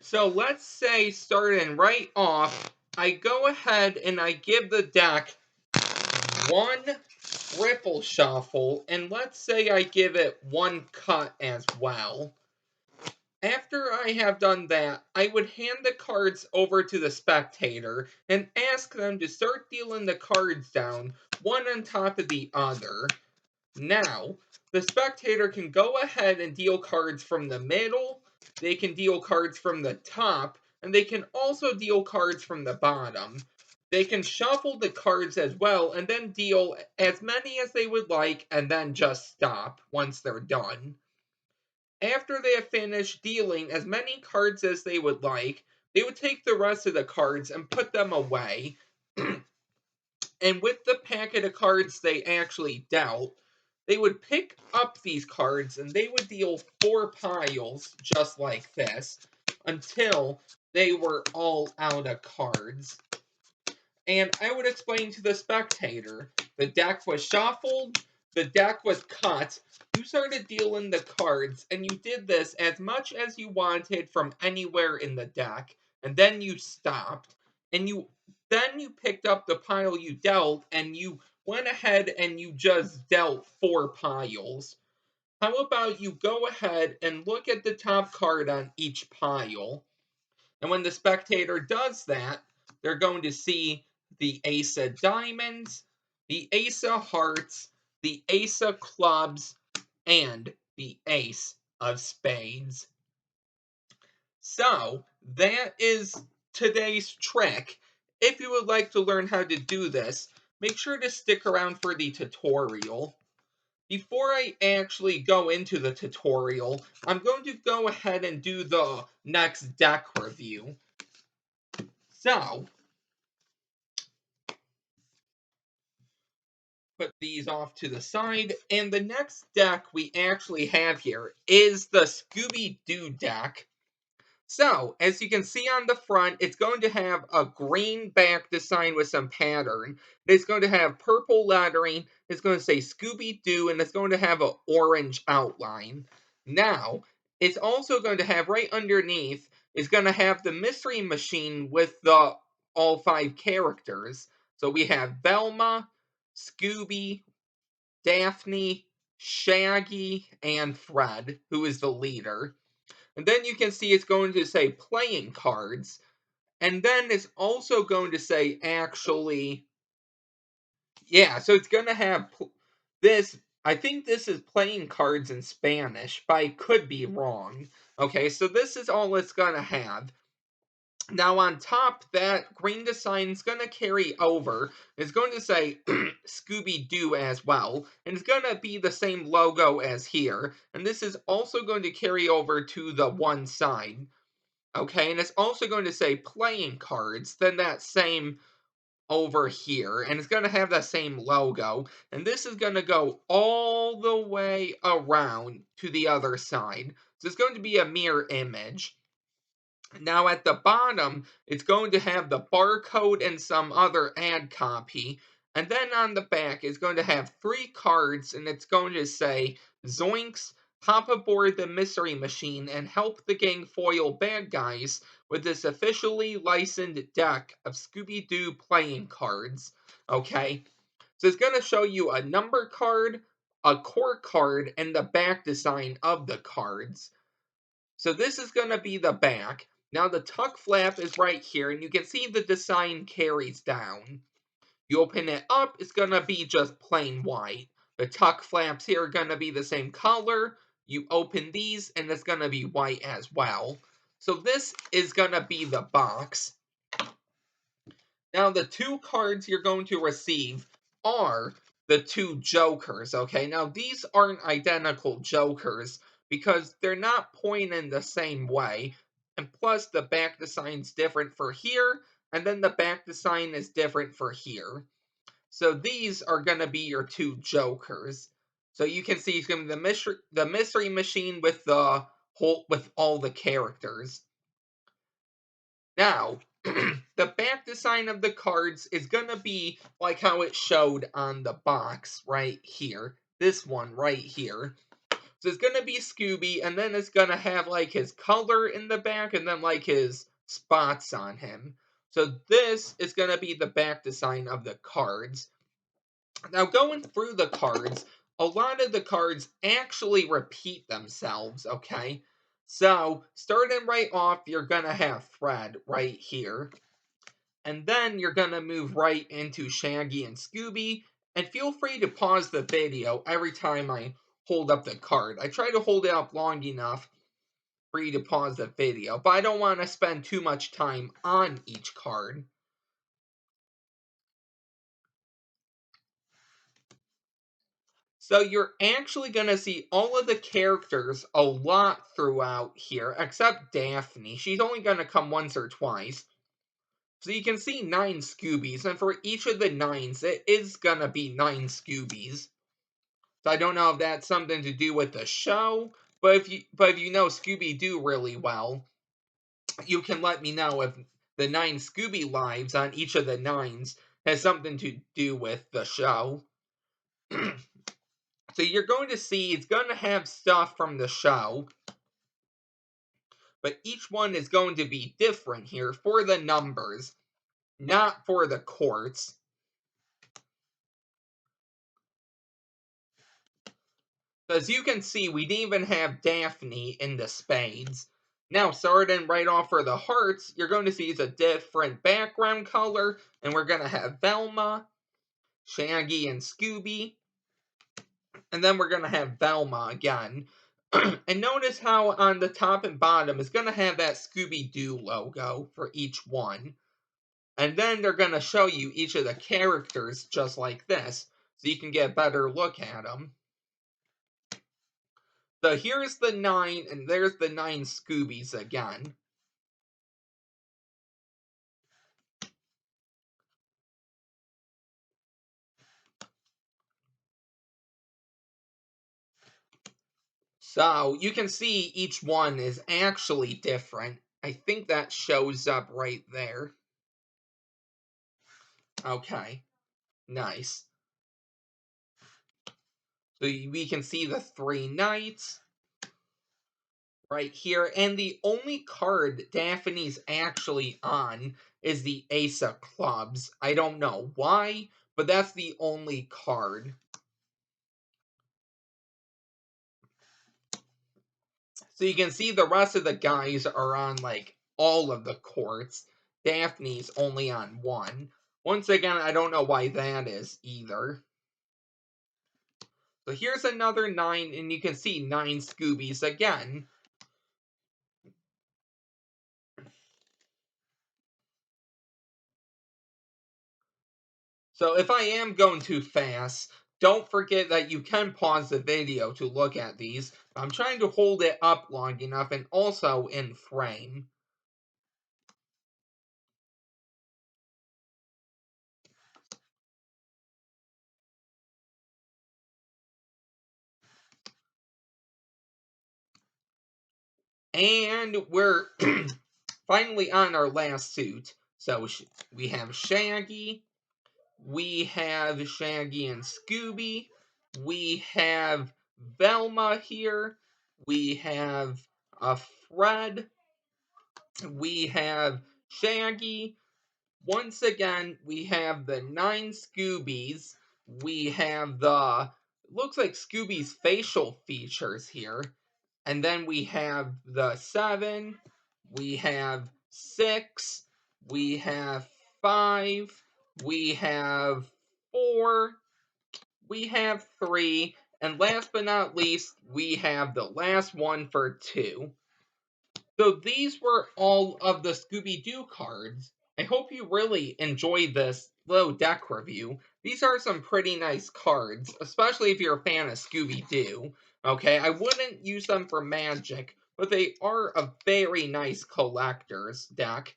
So let's say starting right off, I go ahead and I give the deck one ripple shuffle, and let's say I give it one cut as well. After I have done that, I would hand the cards over to the spectator and ask them to start dealing the cards down, one on top of the other. Now, the spectator can go ahead and deal cards from the middle, they can deal cards from the top, and they can also deal cards from the bottom. They can shuffle the cards as well and then deal as many as they would like and then just stop once they're done. After they have finished dealing as many cards as they would like, they would take the rest of the cards and put them away. And with the packet of cards they actually dealt, they would pick up these cards and they would deal 4 piles just like this until they were all out of cards. And I would explain to the spectator the deck was shuffled, the deck was cut, you started dealing the cards, and you did this as much as you wanted from anywhere in the deck, and then you stopped, and you picked up the pile you dealt, and you went ahead and you just dealt 4 piles. How about you go ahead and look at the top card on each pile? And when the spectator does that, they're going to see the ace of diamonds, the ace of hearts, the ace of clubs, and the ace of spades. So, that is today's trick. If you would like to learn how to do this, make sure to stick around for the tutorial. Before I actually go into the tutorial, I'm going to go ahead and do the next deck review. So, put these off to the side. And the next deck we actually have here is the Scooby-Doo deck. So, as you can see on the front, it's going to have a green back design with some pattern. It's going to have purple lettering. It's going to say Scooby-Doo, and it's going to have an orange outline. Now, it's also going to have right underneath, it's going to have the mystery machine with the all 5 characters. So we have Velma, Scooby, Daphne, Shaggy, and Fred, who is the leader. And then you can see it's going to say playing cards. And then it's also going to say actually, yeah, so it's going to have this. I think this is playing cards in Spanish, but I could be wrong. Okay, so this is all it's going to have. Now on top, that green design is going to carry over. It's going to say Scooby-Doo as well. And it's going to be the same logo as here. And this is also going to carry over to the one side. Okay, and it's also going to say playing cards. Then that same over here. And it's going to have that same logo. And this is going to go all the way around to the other side. So it's going to be a mirror image. Now at the bottom, it's going to have the barcode and some other ad copy. And then on the back, it's going to have 3 cards, and it's going to say, Zoinks, hop aboard the mystery machine and help the gang foil bad guys with this officially licensed deck of Scooby-Doo playing cards. Okay? So it's going to show you a number card, a core card, and the back design of the cards. So this is going to be the back. Now the tuck flap is right here, and you can see the design carries down. You open it up, it's going to be just plain white. The tuck flaps here are going to be the same color. You open these, and it's going to be white as well. So this is going to be the box. Now the 2 cards you're going to receive are the 2 jokers, okay? Now these aren't identical jokers because they're not pointing the same way. And plus the back design's different for here, and then the back design is different for here. So these are going to be your 2 jokers. So you can see it's going to be the mystery machine with the whole with all the characters. Now, the back design of the cards is going to be like how it showed on the box right here. This one right here. So it's going to be Scooby, and then it's going to have like his color in the back, and then like his spots on him. So this is going to be the back design of the cards. Now going through the cards, a lot of the cards actually repeat themselves, okay? So starting right off, you're going to have Fred right here. And then you're going to move right into Shaggy and Scooby. And feel free to pause the video every time I hold up the card. I try to hold it up long enough for you to pause the video, but I don't want to spend too much time on each card. So you're actually going to see all of the characters a lot throughout here, except Daphne. She's only going to come once or twice. So you can see 9 Scoobies, and for each of the 9s, it is going to be 9 Scoobies. So I don't know if that's something to do with the show, but if you know Scooby-Doo really well, you can let me know if the 9 Scooby lives on each of the 9s has something to do with the show. So you're going to see it's going to have stuff from the show, but each one is going to be different here for the numbers, not for the quartz. As you can see, we didn't even have Daphne in the spades. Now, starting right off for the hearts, you're going to see it's a different background color, and we're going to have Velma, Shaggy, and Scooby. And then we're going to have Velma again. And notice how on the top and bottom is going to have that Scooby-Doo logo for each one. And then they're going to show you each of the characters just like this, so you can get a better look at them. So here's the 9, and there's the 9 Scoobies again. So you can see each one is actually different. I think that shows up right there. Okay, nice. So we can see the 3 knights right here, and the only card Daphne's actually on is the Ace of Clubs. I don't know why, but that's the only card. So you can see the rest of the guys are on, like, all of the courts. Daphne's only on one. Once again, I don't know why that is either. So here's another 9, and you can see 9 Scoobies again. So if I am going too fast, don't forget that you can pause the video to look at these. I'm trying to hold it up long enough and also in frame. And we're finally on our last suit. So we have Shaggy, we have Shaggy and Scooby, we have Velma here, we have Fred, we have Shaggy. Once again, we have the 9 Scoobies. We have the, looks like Scooby's facial features here. And then we have the 7. We have 6. We have 5. We have 4. We have 3. And last but not least, we have the last one for 2. So these were all of the Scooby-Doo cards. I hope you really enjoyed this little deck review. These are some pretty nice cards, especially if you're a fan of Scooby-Doo. Okay, I wouldn't use them for Magic, but they are a very nice collector's deck.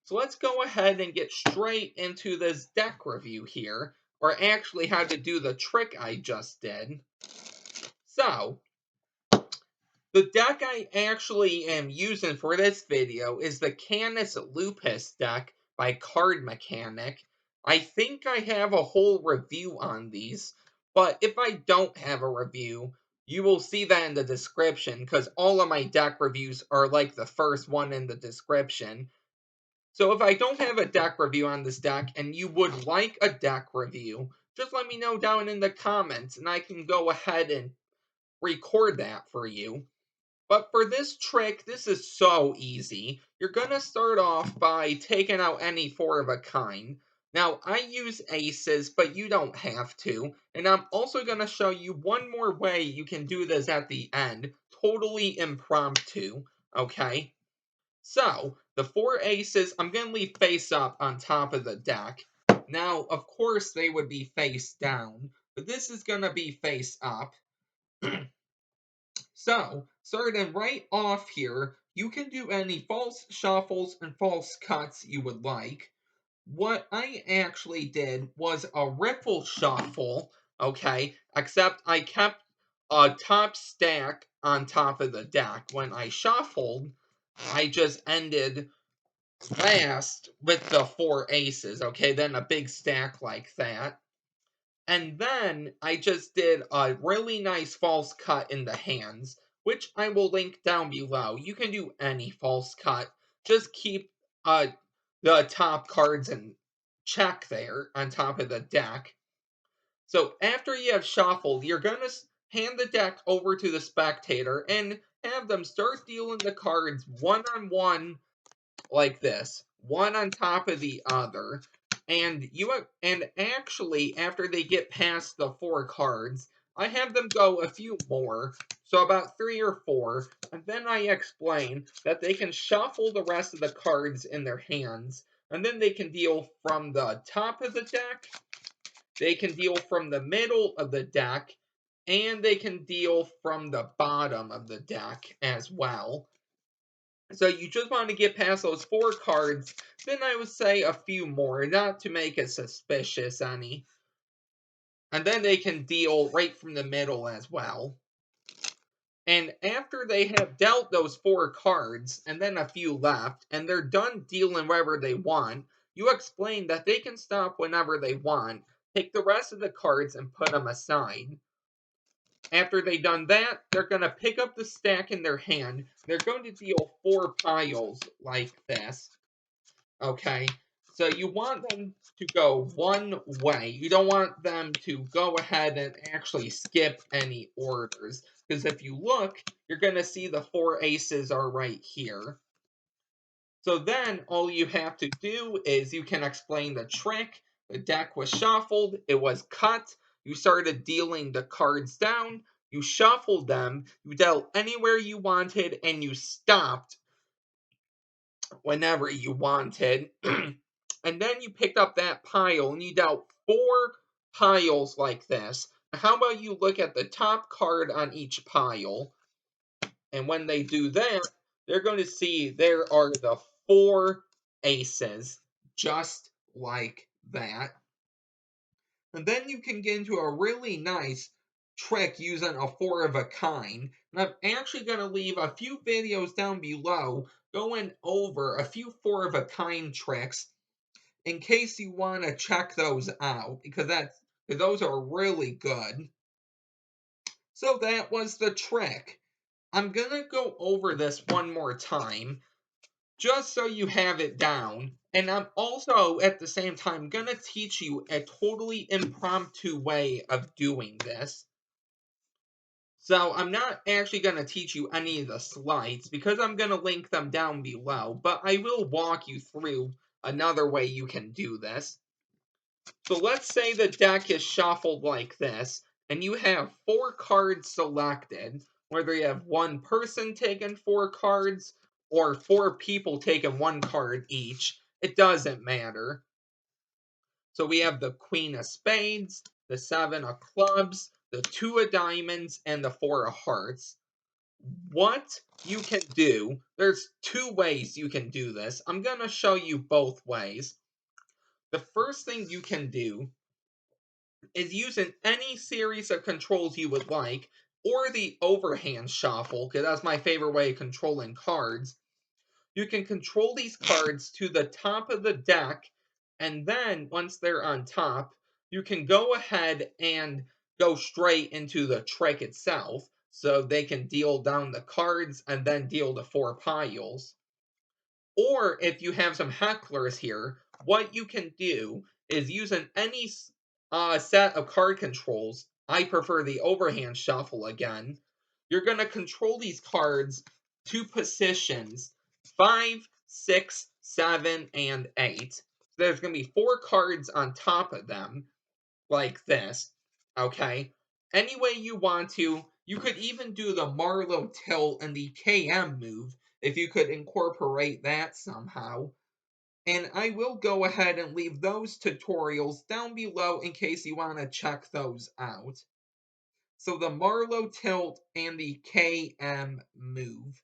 So let's go ahead and get straight into this deck review here, or actually how to do the trick I just did. So, the deck I actually am using for this video is the Canis Lupus deck by Card Mechanic. I think I have a whole review on these, but if I don't have a review, you will see that in the description because all of my deck reviews are like the first one in the description. So if I don't have a deck review on this deck and you would like a deck review, just let me know down in the comments and I can go ahead and record that for you. But for this trick, this is so easy. You're going to start off by taking out any four of a kind. Now, I use aces, but you don't have to. And I'm also going to show you one more way you can do this at the end. Totally impromptu, okay? So, the four aces, I'm going to leave face up on top of the deck. Now, of course, they would be face down, but this is going to be face up. So, starting right off here, you can do any false shuffles and false cuts you would like. What I actually did was a riffle shuffle, okay, except I kept a top stack on top of the deck. When I shuffled, I just ended last with the four aces, okay, then a big stack like that. And then I just did a really nice false cut in the hands, which I will link down below. You can do any false cut. Just keep the top cards in check there on top of the deck. So after you have shuffled, you're going to hand the deck over to the spectator and have them start dealing the cards one on one like this, one on top of the other. And actually, after they get past the four cards, I have them go a few more, so about 3 or 4, and then I explain that they can shuffle the rest of the cards in their hands, and then they can deal from the top of the deck, they can deal from the middle of the deck, and they can deal from the bottom of the deck as well. So you just want to get past those 4 cards, then I would say a few more, not to make it suspicious any. And then they can deal right from the middle as well. And after they have dealt those 4 cards, and then a few left, and they're done dealing wherever they want, you explain that they can stop whenever they want, take the rest of the cards and put them aside. After they've done that, they're going to pick up the stack in their hand. They're going to deal 4 piles like this. Okay, so you want them to go one way. You don't want them to go ahead and actually skip any orders. Because if you look, you're going to see the 4 aces are right here. So then all you have to do is you can explain the trick. The deck was shuffled, it was cut, you started dealing the cards down, you shuffled them, you dealt anywhere you wanted, and you stopped whenever you wanted. And then you picked up that pile and you dealt 4 piles like this. How about you look at the top card on each pile? And when they do that, they're going to see there are the 4 aces, just like that. And then you can get into a really nice trick using a 4 of a kind. And I'm actually going to leave a few videos down below going over a few 4 of a kind tricks in case you want to check those out, because those are really good. So that was the trick. I'm going to go over this one more time, just so you have it down. And I'm also, at the same time, going to teach you a totally impromptu way of doing this. So I'm not actually going to teach you any of the slides, because I'm going to link them down below, but I will walk you through another way you can do this. So let's say the deck is shuffled like this, and you have 4 cards selected, whether you have one person taking 4 cards, or 4 people taking 1 card each, it doesn't matter. So we have the Queen of Spades, the 7 of Clubs, the 2 of Diamonds, and the 4 of Hearts. What you can do, there's 2 ways you can do this. I'm going to show you both ways. The first thing you can do is using any series of controls you would like, or the overhand shuffle, because that's my favorite way of controlling cards. You can control these cards to the top of the deck, and then once they're on top, you can go ahead and go straight into the trick itself. so they can deal down the cards and then deal the 4 piles. Or if you have some hecklers here, what you can do is using any set of card controls. I prefer the overhand shuffle again. You're going to control these cards to positions 5, 6, 7, and 8. There's going to be 4 cards on top of them, like this. Okay? Any way you want to. You could even do the Marlowe tilt and the KM move if you could incorporate that somehow. And I will go ahead and leave those tutorials down below in case you want to check those out. So the Marlowe tilt and the KM move.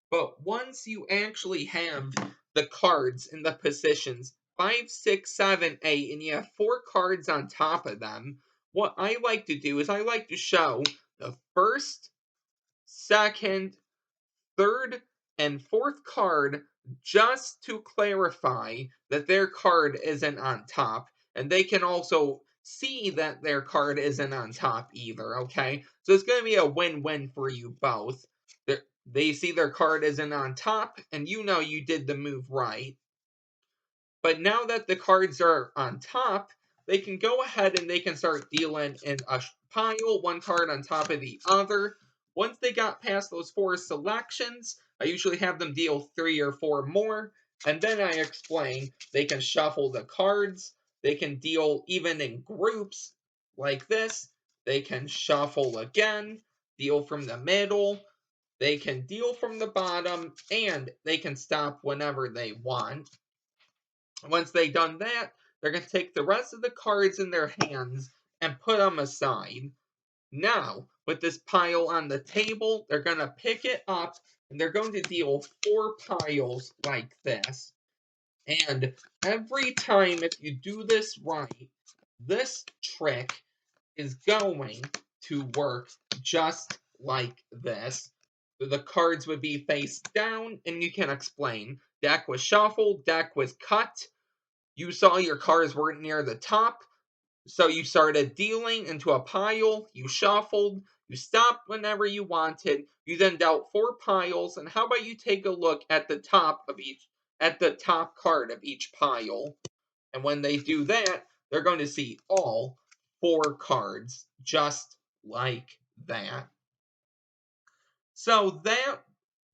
But once you actually have the cards in the positions 5, 6, 7, 8, and you have 4 cards on top of them, what I like to do is I like to show the first, second, third, and fourth card just to clarify that their card isn't on top. And they can also see that their card isn't on top either, okay? So it's going to be a win-win for you both. They see their card isn't on top, and you know you did the move right. But now that the cards are on top, they can go ahead and they can start dealing in a pile, 1 card on top of the other. Once they got past those 4 selections, I usually have them deal 3 or 4 more, and then I explain they can shuffle the cards, they can deal even in groups like this, they can shuffle again, deal from the middle, they can deal from the bottom, and they can stop whenever they want. Once they've done that, they're going to take the rest of the cards in their hands and put them aside. Now, with this pile on the table, they're going to pick it up and they're going to deal 4 piles like this. And every time, if you do this right, this trick is going to work just like this. So the cards would be face down, and you can explain. Deck was shuffled, deck was cut. You saw your cards weren't near the top, so you started dealing into a pile, you shuffled, you stopped whenever you wanted, you then dealt 4 piles, and how about you take a look at the top card of each pile. And when they do that, they're going to see all 4 cards, just like that. So that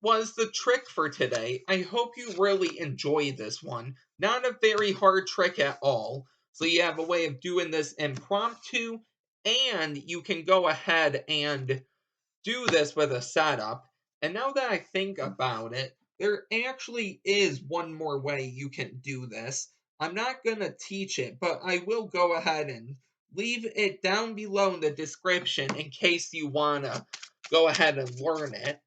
was the trick for today. I hope you really enjoyed this one. Not a very hard trick at all. So you have a way of doing this impromptu, and you can go ahead and do this with a setup. And now that I think about it, there actually is one more way you can do this. I'm not going to teach it, but I will go ahead and leave it down below in the description in case you want to go ahead and learn it.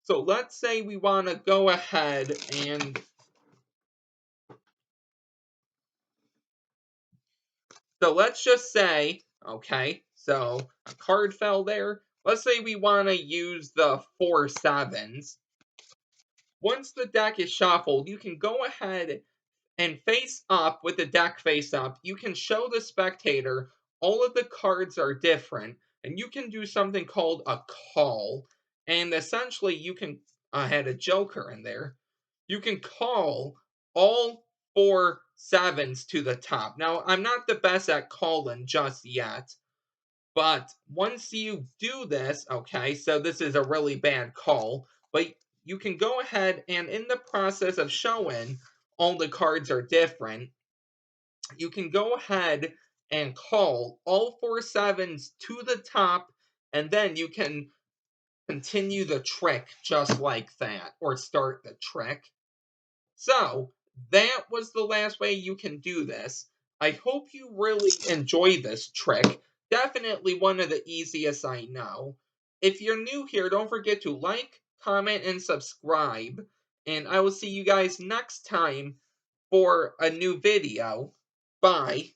So let's say we want to go ahead and so let's just say, okay, so a card fell there. Let's say we want to use the 4 sevens. Once the deck is shuffled, you can go ahead and face up with the deck face up. You can show the spectator all of the cards are different, and you can do something called a call. And essentially, you can, I had a joker in there. You can call all 4 sevens to the top. Now, I'm not the best at calling just yet, but once you do this, okay, so this is a really bad call, but you can go ahead and in the process of showing all the cards are different, you can go ahead and call all 4 sevens to the top, and then you can continue the trick just like that, or start the trick. So, that was the last way you can do this. I hope you really enjoy this trick. Definitely one of the easiest I know. If you're new here, don't forget to like, comment, and subscribe. And I will see you guys next time for a new video. Bye.